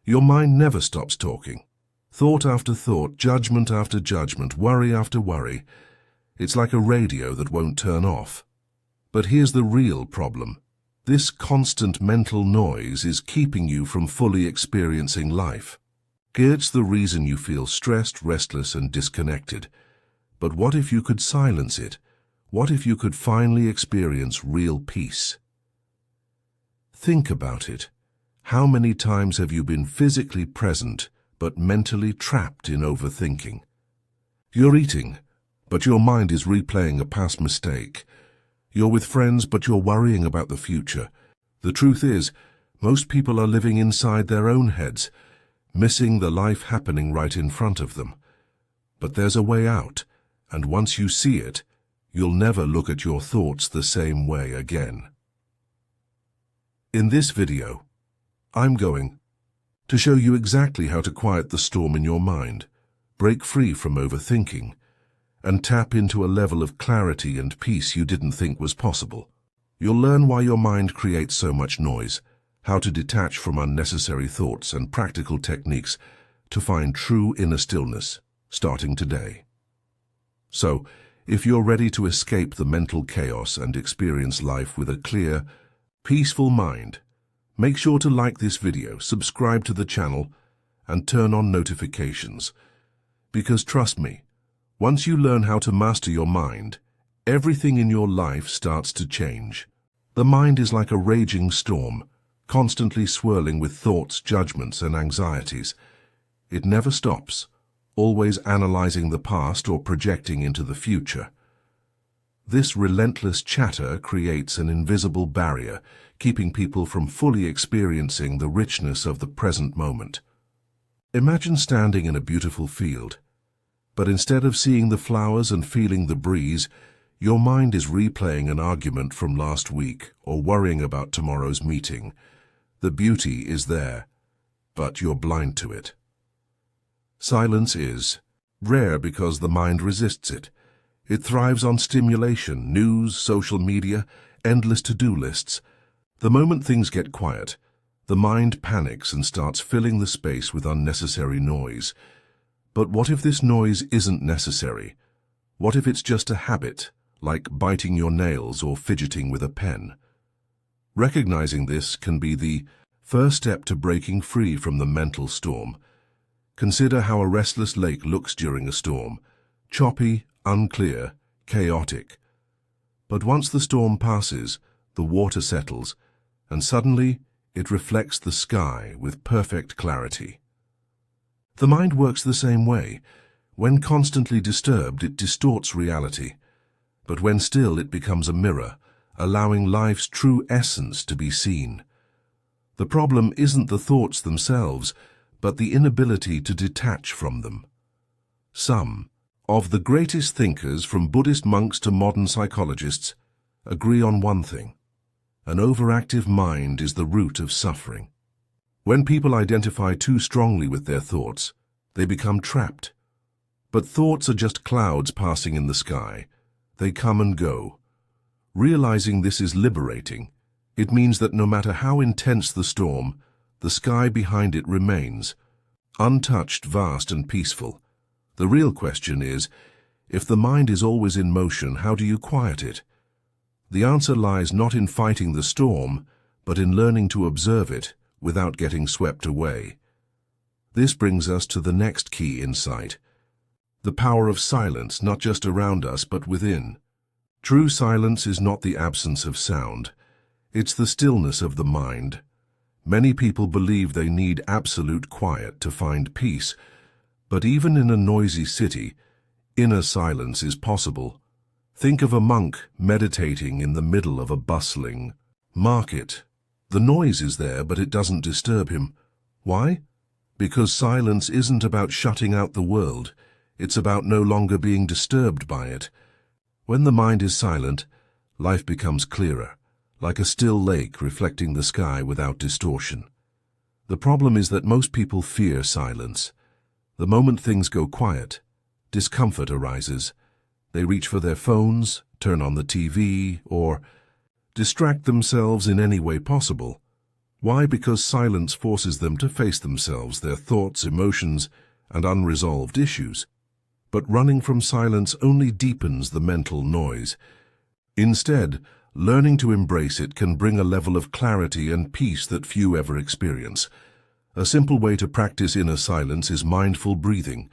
Your mind never stops talking. Thought after thought, judgment after judgment, worry after worry. It's like a radio that won't turn off. But here's the real problem. This constant mental noise is keeping you from fully experiencing life. It's the reason you feel stressed, restless, and disconnected. But what if you could silence it? What if you could finally experience real peace? Think about it. How many times have you been physically present, but mentally trapped in overthinking? You're eating, but your mind is replaying a past mistake. You're with friends, but you're worrying about the future. The truth is, most people are living inside their own heads, missing the life happening right in front of them. But there's a way out, and once you see it, you'll never look at your thoughts the same way again. In this video, I'm going to show you exactly how to quiet the storm in your mind, break free from overthinking, and tap into a level of clarity and peace you didn't think was possible. You'll learn why your mind creates so much noise, how to detach from unnecessary thoughts, and practical techniques to find true inner stillness, starting today. So, if you're ready to escape the mental chaos and experience life with a clear, peaceful mind, make sure to like this video, subscribe to the channel, and turn on notifications. Because trust me, once you learn how to master your mind, everything in your life starts to change. The mind is like a raging storm, constantly swirling with thoughts, judgments, and anxieties. It never stops, always analyzing the past or projecting into the future. This relentless chatter creates an invisible barrier, keeping people from fully experiencing the richness of the present moment. Imagine standing in a beautiful field, but instead of seeing the flowers and feeling the breeze, your mind is replaying an argument from last week or worrying about tomorrow's meeting. The beauty is there, but you're blind to it. Silence is rare because the mind resists it. It thrives on stimulation, news, social media, endless to-do lists. The moment things get quiet, the mind panics and starts filling the space with unnecessary noise. But what if this noise isn't necessary? What if it's just a habit, like biting your nails or fidgeting with a pen? Recognizing this can be the first step to breaking free from the mental storm. Consider how a restless lake looks during a storm: choppy, unclear, chaotic. But once the storm passes, the water settles, and suddenly it reflects the sky with perfect clarity. The mind works the same way. When constantly disturbed, it distorts reality. But when still, it becomes a mirror, allowing life's true essence to be seen. The problem isn't the thoughts themselves, but the inability to detach from them. Some of the greatest thinkers, from Buddhist monks to modern psychologists, agree on one thing: an overactive mind is the root of suffering. When people identify too strongly with their thoughts, they become trapped. But thoughts are just clouds passing in the sky. They come and go. Realizing this is liberating. It means that no matter how intense the storm, the sky behind it remains, untouched, vast, and peaceful. The real question is, if the mind is always in motion, how do you quiet it? The answer lies not in fighting the storm, but in learning to observe it without getting swept away. This brings us to the next key insight: the power of silence, not just around us, but within. True silence is not the absence of sound. It's the stillness of the mind. Many people believe they need absolute quiet to find peace, but even in a noisy city, inner silence is possible. Think of a monk meditating in the middle of a bustling market. The noise is there, but it doesn't disturb him. Why? Because silence isn't about shutting out the world. It's about no longer being disturbed by it. When the mind is silent, life becomes clearer, like a still lake reflecting the sky without distortion. The problem is that most people fear silence. The moment things go quiet, discomfort arises. They reach for their phones, turn on the TV, or distract themselves in any way possible. Why? Because silence forces them to face themselves, their thoughts, emotions, and unresolved issues. But running from silence only deepens the mental noise. Instead, learning to embrace it can bring a level of clarity and peace that few ever experience. A simple way to practice inner silence is mindful breathing.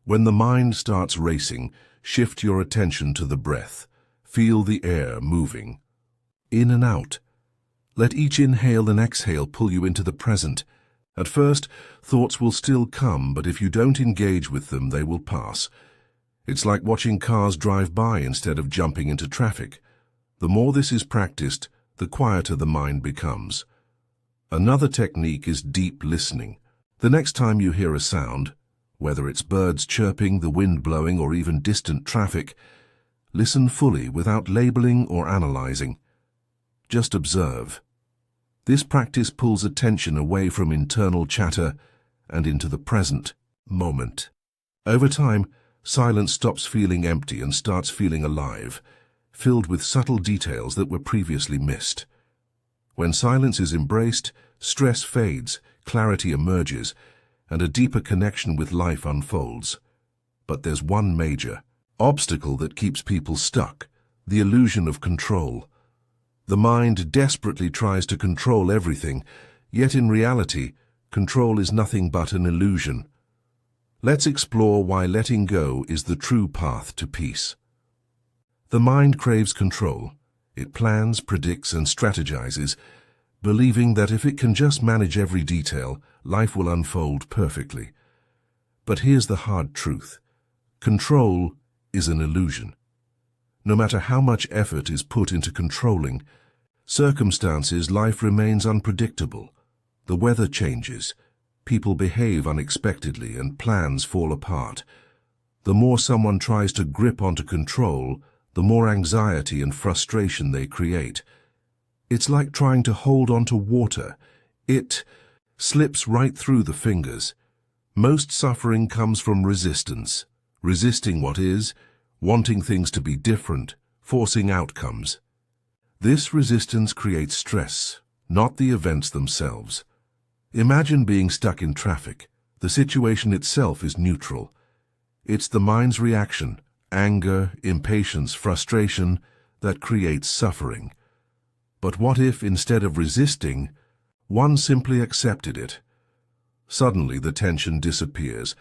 When the mind starts racing, shift your attention to the breath. Feel the air moving. In and out. Let each inhale and exhale pull you into the present. At first, thoughts will still come, but if you don't engage with them, they will pass. It's like watching cars drive by instead of jumping into traffic. The more this is practiced, the quieter the mind becomes. Another technique is deep listening. The next time you hear a sound, whether it's birds chirping, the wind blowing, or even distant traffic, listen fully without labeling or analyzing. Just observe. This practice pulls attention away from internal chatter and into the present moment. Over time, silence stops feeling empty and starts feeling alive, filled with subtle details that were previously missed. When silence is embraced, stress fades, clarity emerges, and a deeper connection with life unfolds. But there's one major obstacle that keeps people stuck: the illusion of control. The mind desperately tries to control everything, yet in reality, control is nothing but an illusion. Let's explore why letting go is the true path to peace. The mind craves control. It plans, predicts, and strategizes, believing that if it can just manage every detail, life will unfold perfectly. But here's the hard truth. Control is an illusion. No matter how much effort is put into controlling circumstances, life remains unpredictable. The weather changes, people behave unexpectedly, and plans fall apart. The more someone tries to grip onto control, the more anxiety and frustration they create. It's like trying to hold onto water. It slips right through the fingers. Most suffering comes from resistance. Resisting what is, wanting things to be different, forcing outcomes. This resistance creates stress, not the events themselves. Imagine being stuck in traffic. The situation itself is neutral. It's the mind's reaction, anger, impatience, frustration, that creates suffering. But what if, instead of resisting, one simply accepted it? Suddenly the tension disappears,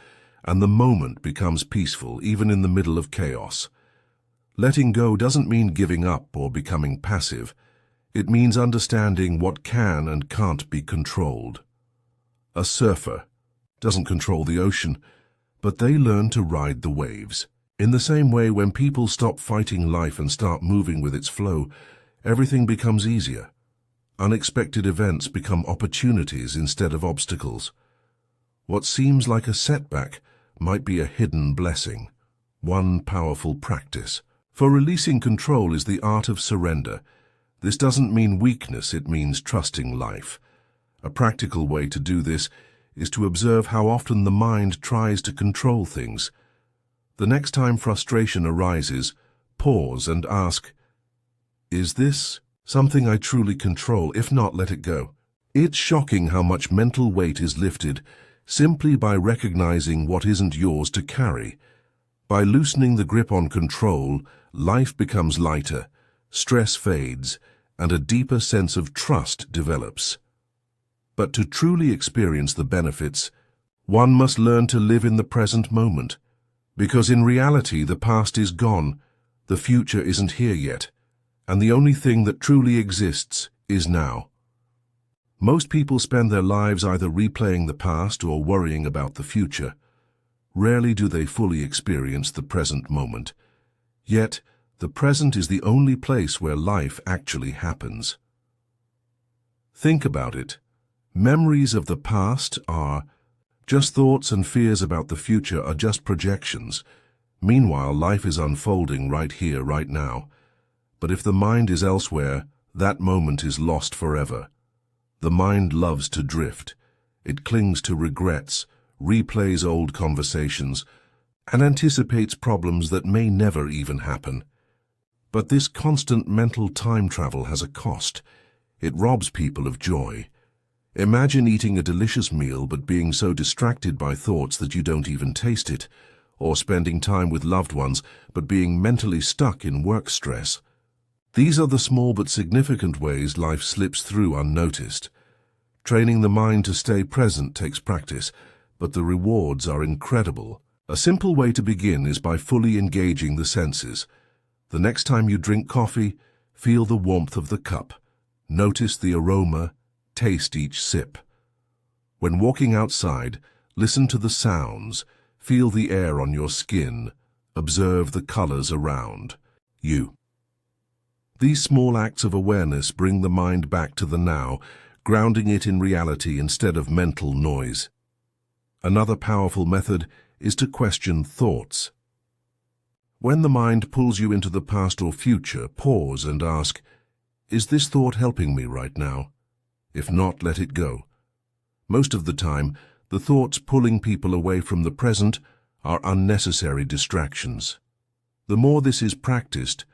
and the moment becomes peaceful, even in the middle of chaos. Letting go doesn't mean giving up or becoming passive. It means understanding what can and can't be controlled. A surfer doesn't control the ocean, but they learn to ride the waves. In the same way, when people stop fighting life and start moving with its flow, everything becomes easier. Unexpected events become opportunities instead of obstacles. What seems like a setback might be a hidden blessing, one powerful practice. For releasing control is the art of surrender. This doesn't mean weakness, it means trusting life. A practical way to do this is to observe how often the mind tries to control things. The next time frustration arises, pause and ask, is this something I truly control? If not, let it go. It's shocking how much mental weight is lifted simply by recognizing what isn't yours to carry. By loosening the grip on control, life becomes lighter, stress fades, and a deeper sense of trust develops. But to truly experience the benefits, one must learn to live in the present moment. Because in reality, the past is gone, the future isn't here yet, and the only thing that truly exists is now. Most people spend their lives either replaying the past or worrying about the future. Rarely do they fully experience the present moment. Yet, the present is the only place where life actually happens. Think about it. Memories of the past are just thoughts, and fears about the future are just projections. Meanwhile, life is unfolding right here, right now. But if the mind is elsewhere, that moment is lost forever. The mind loves to drift. It clings to regrets, replays old conversations, and anticipates problems that may never even happen. But this constant mental time travel has a cost. It robs people of joy. Imagine eating a delicious meal but being so distracted by thoughts that you don't even taste it, or spending time with loved ones but being mentally stuck in work stress. These are the small but significant ways life slips through unnoticed. Training the mind to stay present takes practice, but the rewards are incredible. A simple way to begin is by fully engaging the senses. The next time you drink coffee, feel the warmth of the cup. Notice the aroma, taste each sip. When walking outside, listen to the sounds, feel the air on your skin, observe the colors around you. These small acts of awareness bring the mind back to the now, grounding it in reality instead of mental noise. Another powerful method is to question thoughts. When the mind pulls you into the past or future, pause and ask, "Is this thought helping me right now? If not, let it go." Most of the time, the thoughts pulling people away from the present are unnecessary distractions. The more this is practiced,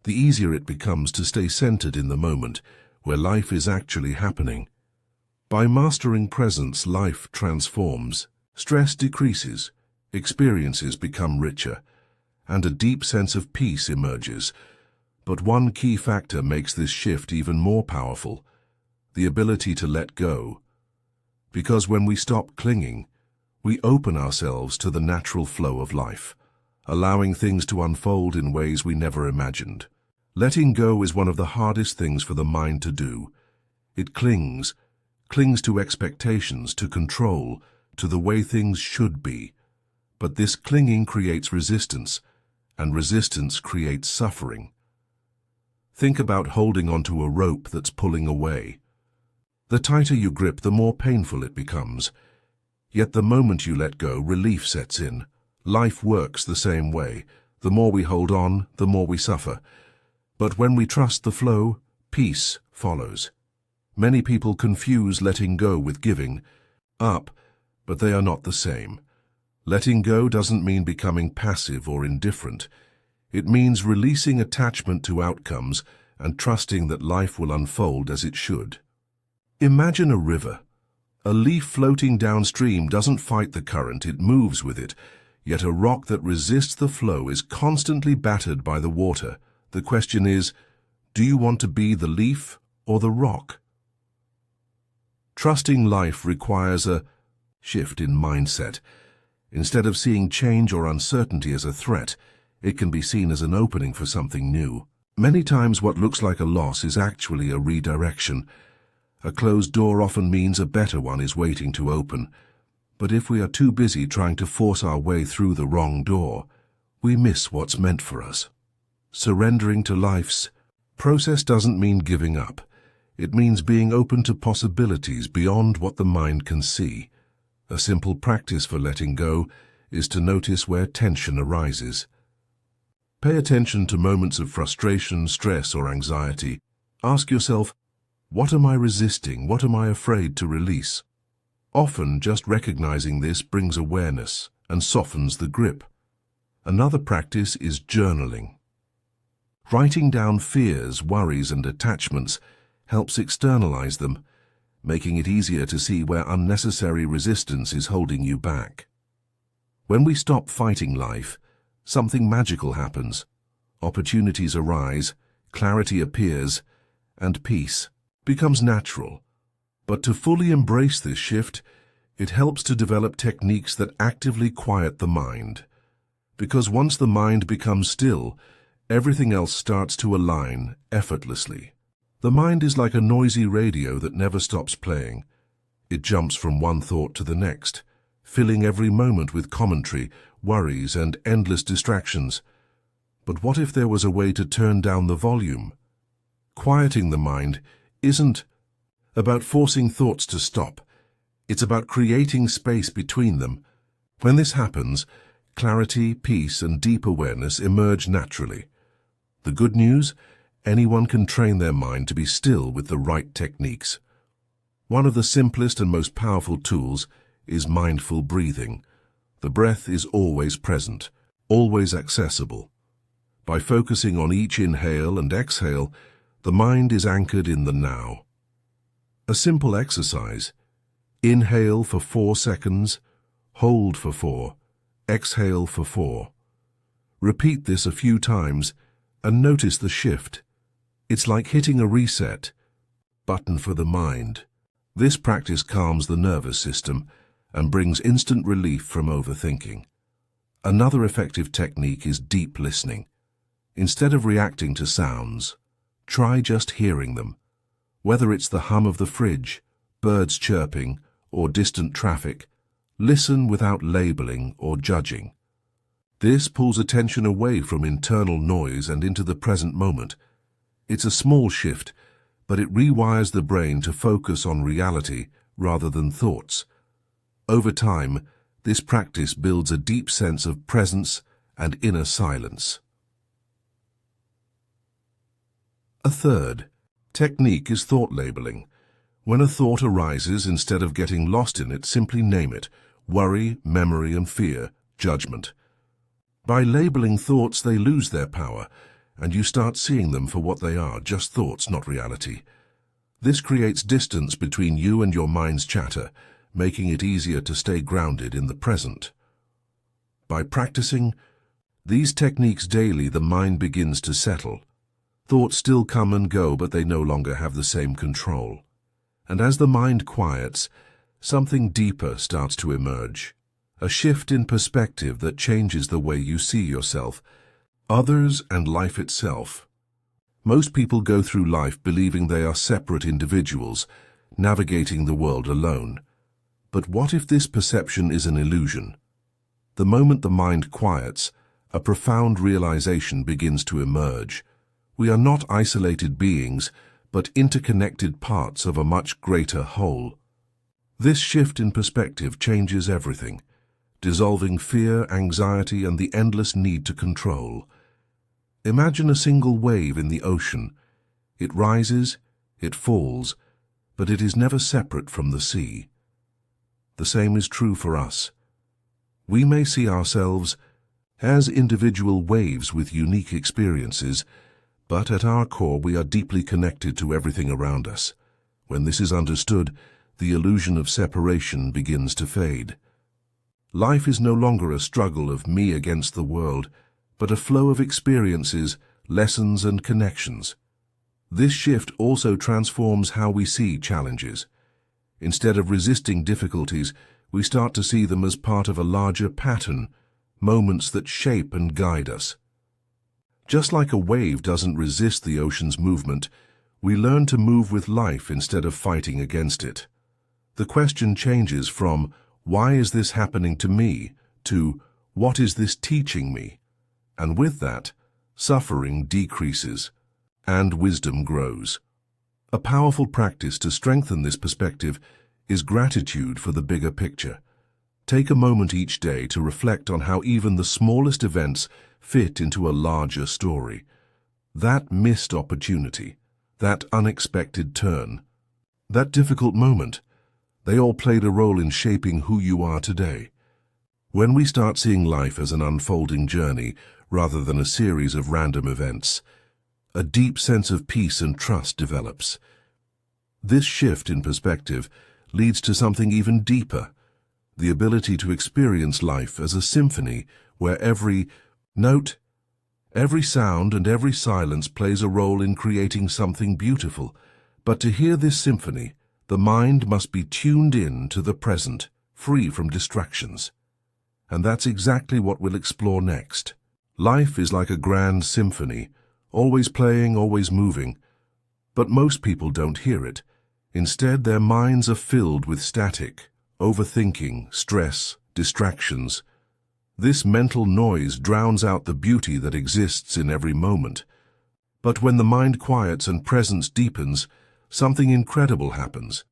the easier it becomes to stay centered in the moment, where life is actually happening. By mastering presence, life transforms. Stress decreases, experiences become richer, and a deep sense of peace emerges. But one key factor makes this shift even more powerful: the ability to let go. Because when we stop clinging, we open ourselves to the natural flow of life, allowing things to unfold in ways we never imagined. Letting go is one of the hardest things for the mind to do. It clings to expectations, to control, to the way things should be. But this clinging creates resistance, and resistance creates suffering. Think about holding onto a rope that's pulling away. The tighter you grip, the more painful it becomes. Yet the moment you let go, relief sets in. Life works the same way. The more we hold on, the more we suffer. But when we trust the flow, peace follows. Many people confuse letting go with giving up, but they are not the same. Letting go doesn't mean becoming passive or indifferent. It means releasing attachment to outcomes and trusting that life will unfold as it should. Imagine a river. A leaf floating downstream doesn't fight the current, it moves with it. Yet a rock that resists the flow is constantly battered by the water. The question is, do you want to be the leaf or the rock? Trusting life requires a shift in mindset. Instead of seeing change or uncertainty as a threat, it can be seen as an opening for something new. Many times what looks like a loss is actually a redirection. A closed door often means a better one is waiting to open. But if we are too busy trying to force our way through the wrong door, we miss what's meant for us. Surrendering to life's process doesn't mean giving up. It means being open to possibilities beyond what the mind can see. A simple practice for letting go is to notice where tension arises. Pay attention to moments of frustration, stress, or anxiety. Ask yourself, what am I resisting? What am I afraid to release? Often, just recognizing this brings awareness and softens the grip. Another practice is journaling. Writing down fears, worries, and attachments helps externalize them, making it easier to see where unnecessary resistance is holding you back. When we stop fighting life, something magical happens. Opportunities arise, clarity appears, and peace becomes natural. But to fully embrace this shift, it helps to develop techniques that actively quiet the mind. Because once the mind becomes still, everything else starts to align effortlessly. The mind is like a noisy radio that never stops playing. It jumps from one thought to the next, filling every moment with commentary, worries, and endless distractions. But what if there was a way to turn down the volume? Quieting the mind isn't about forcing thoughts to stop. It's about creating space between them. When this happens, clarity, peace, and deep awareness emerge naturally. The good news? Anyone can train their mind to be still with the right techniques. One of the simplest and most powerful tools is mindful breathing. The breath is always present, always accessible. By focusing on each inhale and exhale, the mind is anchored in the now. A simple exercise. Inhale for 4 seconds, hold for 4, exhale for 4. Repeat this a few times and notice the shift. It's like hitting a reset button for the mind. This practice calms the nervous system and brings instant relief from overthinking. Another effective technique is deep listening. Instead of reacting to sounds, try just hearing them. Whether it's the hum of the fridge, birds chirping, or distant traffic, listen without labeling or judging. This pulls attention away from internal noise and into the present moment. It's a small shift, but it rewires the brain to focus on reality rather than thoughts. Over time, this practice builds a deep sense of presence and inner silence. A third technique is thought labeling. When a thought arises, instead of getting lost in it, simply name it: worry, memory, and fear, judgment. By labeling thoughts, they lose their power, and you start seeing them for what they are, just thoughts, not reality. This creates distance between you and your mind's chatter, making it easier to stay grounded in the present. By practicing these techniques daily, the mind begins to settle. Thoughts still come and go, but they no longer have the same control. And as the mind quiets, something deeper starts to emerge. A shift in perspective that changes the way you see yourself, others, and life itself. Most people go through life believing they are separate individuals, navigating the world alone. But what if this perception is an illusion? The moment the mind quiets, a profound realization begins to emerge. We are not isolated beings, but interconnected parts of a much greater whole. This shift in perspective changes everything, dissolving fear, anxiety, and the endless need to control. Imagine a single wave in the ocean. It rises, it falls, but it is never separate from the sea. The same is true for us. We may see ourselves as individual waves with unique experiences, but at our core we are deeply connected to everything around us. When this is understood, the illusion of separation begins to fade. Life is no longer a struggle of me against the world, but a flow of experiences, lessons, and connections. This shift also transforms how we see challenges. Instead of resisting difficulties, we start to see them as part of a larger pattern, moments that shape and guide us. Just like a wave doesn't resist the ocean's movement, we learn to move with life instead of fighting against it. The question changes from, "Why is this happening to me?" to, "What is this teaching me?" And with that, suffering decreases and wisdom grows. A powerful practice to strengthen this perspective is gratitude for the bigger picture. Take a moment each day to reflect on how even the smallest events fit into a larger story. That missed opportunity, that unexpected turn, that difficult moment, they all played a role in shaping who you are today. When we start seeing life as an unfolding journey rather than a series of random events, a deep sense of peace and trust develops. This shift in perspective leads to something even deeper, the ability to experience life as a symphony where every note, every sound, and every silence plays a role in creating something beautiful. But to hear this symphony, the mind must be tuned in to the present, free from distractions. And that's exactly what we'll explore next. Life is like a grand symphony, always playing, always moving. But most people don't hear it. Instead, their minds are filled with static, overthinking, stress, distractions. This mental noise drowns out the beauty that exists in every moment. But when the mind quiets and presence deepens, something incredible happens.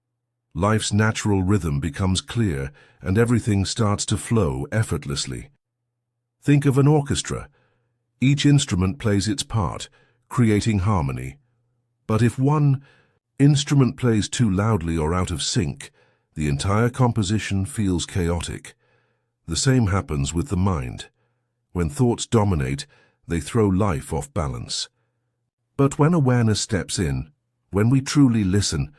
Life's natural rhythm becomes clear, and everything starts to flow effortlessly. Think of an orchestra. Each instrument plays its part, creating harmony. But if one instrument plays too loudly or out of sync, the entire composition feels chaotic. The same happens with the mind. When thoughts dominate, they throw life off balance. But when awareness steps in, when we truly listen,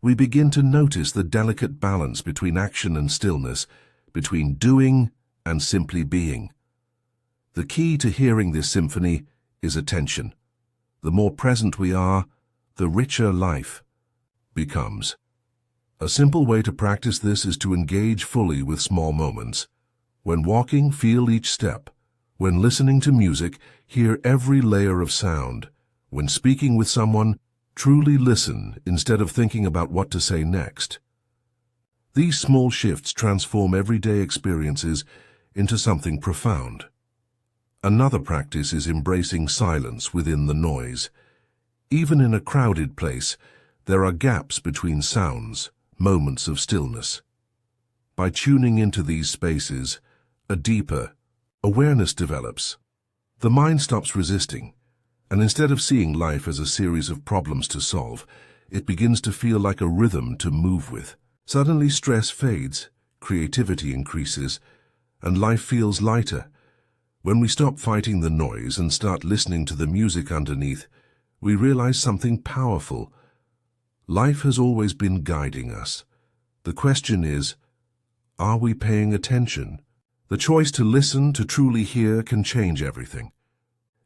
we begin to notice the delicate balance between action and stillness, between doing and simply being. The key to hearing this symphony is attention. The more present we are, the richer life becomes. A simple way to practice this is to engage fully with small moments. When walking, feel each step. When listening to music, hear every layer of sound. When speaking with someone, truly listen instead of thinking about what to say next. These small shifts transform everyday experiences into something profound. Another practice is embracing silence within the noise. Even in a crowded place, there are gaps between sounds, moments of stillness. By tuning into these spaces, a deeper awareness develops. The mind stops resisting, and instead of seeing life as a series of problems to solve, it begins to feel like a rhythm to move with. Suddenly stress fades, creativity increases, and life feels lighter. When we stop fighting the noise and start listening to the music underneath, we realize something powerful. Life has always been guiding us. The question is, are we paying attention? The choice to listen, to truly hear, can change everything.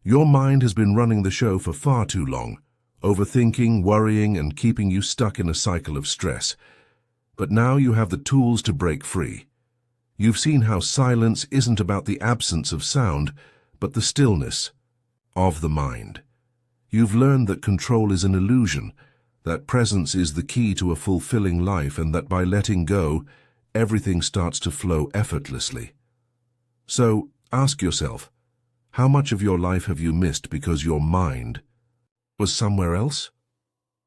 Your mind has been running the show for far too long, overthinking, worrying, and keeping you stuck in a cycle of stress. But now you have the tools to break free. You've seen how silence isn't about the absence of sound, but the stillness of the mind. You've learned that control is an illusion, that presence is the key to a fulfilling life, and that by letting go, everything starts to flow effortlessly. So, ask yourself, how much of your life have you missed because your mind was somewhere else?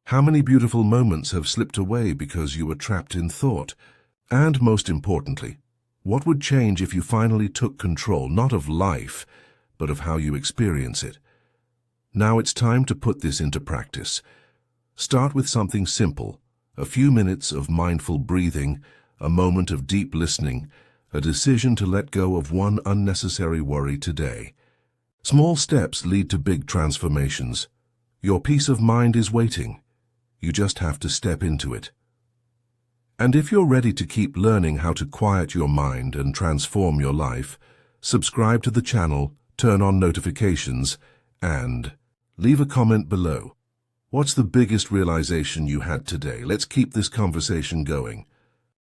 How many beautiful moments have slipped away because you were trapped in thought? And most importantly, what would change if you finally took control, not of life, but of how you experience it? Now it's time to put this into practice. Start with something simple, a few minutes of mindful breathing, a moment of deep listening, a decision to let go of one unnecessary worry today. Small steps lead to big transformations. Your peace of mind is waiting. You just have to step into it. And if you're ready to keep learning how to quiet your mind and transform your life, subscribe to the channel, turn on notifications, and leave a comment below. What's the biggest realization you had today? Let's keep this conversation going.